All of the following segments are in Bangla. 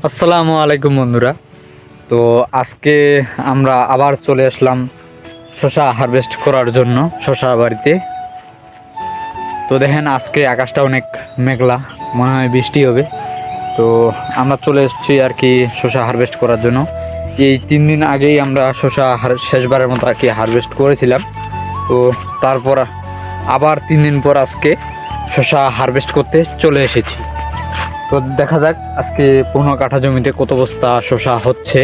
আসসালামু আলাইকুম বন্ধুরা। তো আজকে আমরা আবার চলে আসলাম শসা হারভেস্ট করার জন্য শসা বাড়িতে। তো দেখেন আজকে আকাশটা অনেক মেঘলা, মনে হয় বৃষ্টি হবে। তো আমরা চলে এসেছি আর কি শসা হারভেস্ট করার জন্য। এই 3 দিন আগেই আমরা শসা শেষবারের মতো আর কি হারভেস্ট করেছিলাম। তো তারপর আবার 3 দিন পর আজকে শসা হারভেস্ট করতে চলে এসেছি। তো দেখা যাক আজকে 15 কাঠা জমিতে কত বস্তা শসা হচ্ছে।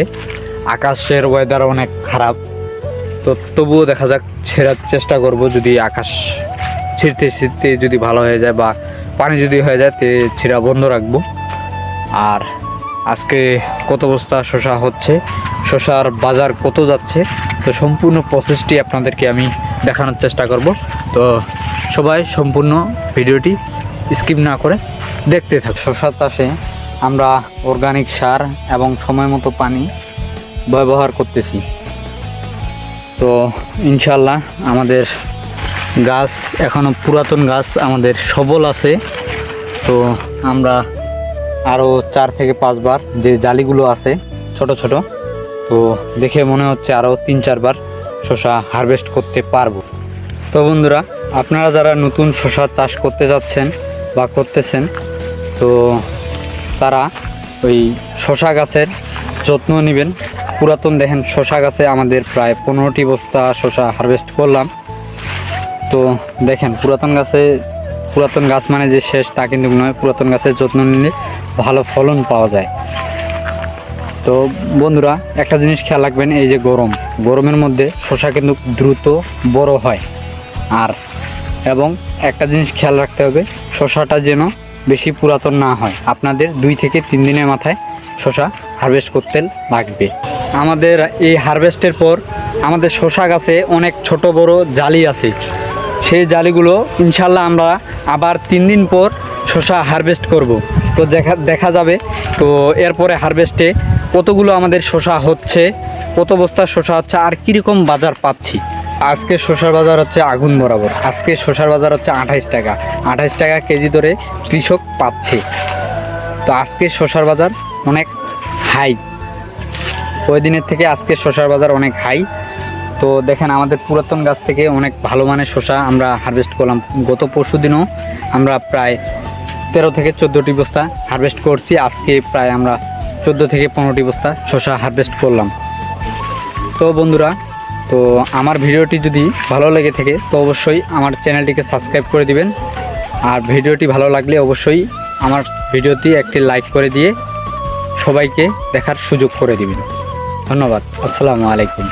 আকাশের ওয়েদার অনেক খারাপ, তো তবুও দেখা যাক ছেঁড়ার চেষ্টা করব। যদি আকাশ ছিঁড়তে ছিঁড়তে যদি ভালো হয়ে যায় বা পানি যদি হয়ে যায় তে ছিঁড়া বন্ধ রাখবো। আর আজকে কত বস্তা শসা হচ্ছে, শসার বাজার কত যাচ্ছে, তো সম্পূর্ণ প্রসেসটি আপনাদেরকে আমি দেখানোর চেষ্টা করব। তো সবাই সম্পূর্ণ ভিডিওটি স্কিপ না করে দেখতে থাক। শসা চাষে আমরা অর্গানিক সার এবং সময় মতো পানি ব্যবহার করতেছি। তো ইনশাল্লাহ আমাদের গাছ এখনও পুরাতন গাছ, আমাদের সবল আছে। তো আমরা আরও 4 থেকে 5 বার যে জালিগুলো আছে ছোট ছোট, তো দেখে মনে হচ্ছে আরও 3-4 বার শসা হারভেস্ট করতে পারবো। তো বন্ধুরা, আপনারা যারা নতুন শসা চাষ করতে যাচ্ছেন বা করতেছেন, তো তারা ওই শসা গাছের যত্ন নেবেন। পুরাতন দেখেন শসা গাছে আমাদের প্রায় 15টি বস্তা শসা হারভেস্ট করলাম। তো দেখেন পুরাতন গাছ মানে যে শেষ তা কিন্তু নয়, পুরাতন গাছের যত্ন নিলে ভালো ফলন পাওয়া যায়। তো বন্ধুরা, একটা জিনিস খেয়াল রাখবেন, এই যে গরমের মধ্যে শসা কিন্তু দ্রুত বড় হয়। এবং একটা জিনিস খেয়াল রাখতে হবে, শসাটা যেন বেশি পুরাতন না হয়। আপনাদের 2 থেকে 3 দিনের মাথায় শসা হারভেস্ট করতে লাগবে। আমাদের এই হারভেস্টের পর আমাদের শসা গাছে অনেক ছোট বড় জালি আছে, সেই জালিগুলো ইনশাল্লাহ আমরা আবার 3 দিন পর শসা হারভেস্ট করব। তো দেখা যাবে তো এরপরে হারভেস্টে কতগুলো আমাদের শসা হচ্ছে, কত বস্তা শসা হচ্ছে, আর কীরকম বাজার পাচ্ছি। আজকে শসার বাজার হচ্ছে আগুন বরাবর। আজকে শসার বাজার হচ্ছে 28 টাকা। 28 টাকা কেজি ধরে কৃষক পাচ্ছে। তো আজকে শসার বাজার অনেক হাই, ওই দিনের থেকে আজকে শসার বাজার অনেক হাই। তো দেখেন আমাদের পুরাতন গাছ থেকে অনেক ভালো মানের শসা আমরা হারভেস্ট করলাম। গত পরশু দিনও আমরা প্রায় 13 থেকে 14টি বস্তা হারভেস্ট করছি। আজকে প্রায় আমরা 14 থেকে 15টি বস্তা শসা হারভেস্ট করলাম। তো বন্ধুরা, তো আমার ভিডিওটি যদি ভালো লেগে থাকে তো অবশ্যই আমার চ্যানেলটিকে সাবস্ক্রাইব করে দিবেন। আর ভিডিওটি ভালো লাগলে অবশ্যই আমার ভিডিওটি একটি লাইক করে দিয়ে সবাইকে দেখার সুযোগ করে দিবেন। ধন্যবাদ। আসসালামু আলাইকুম।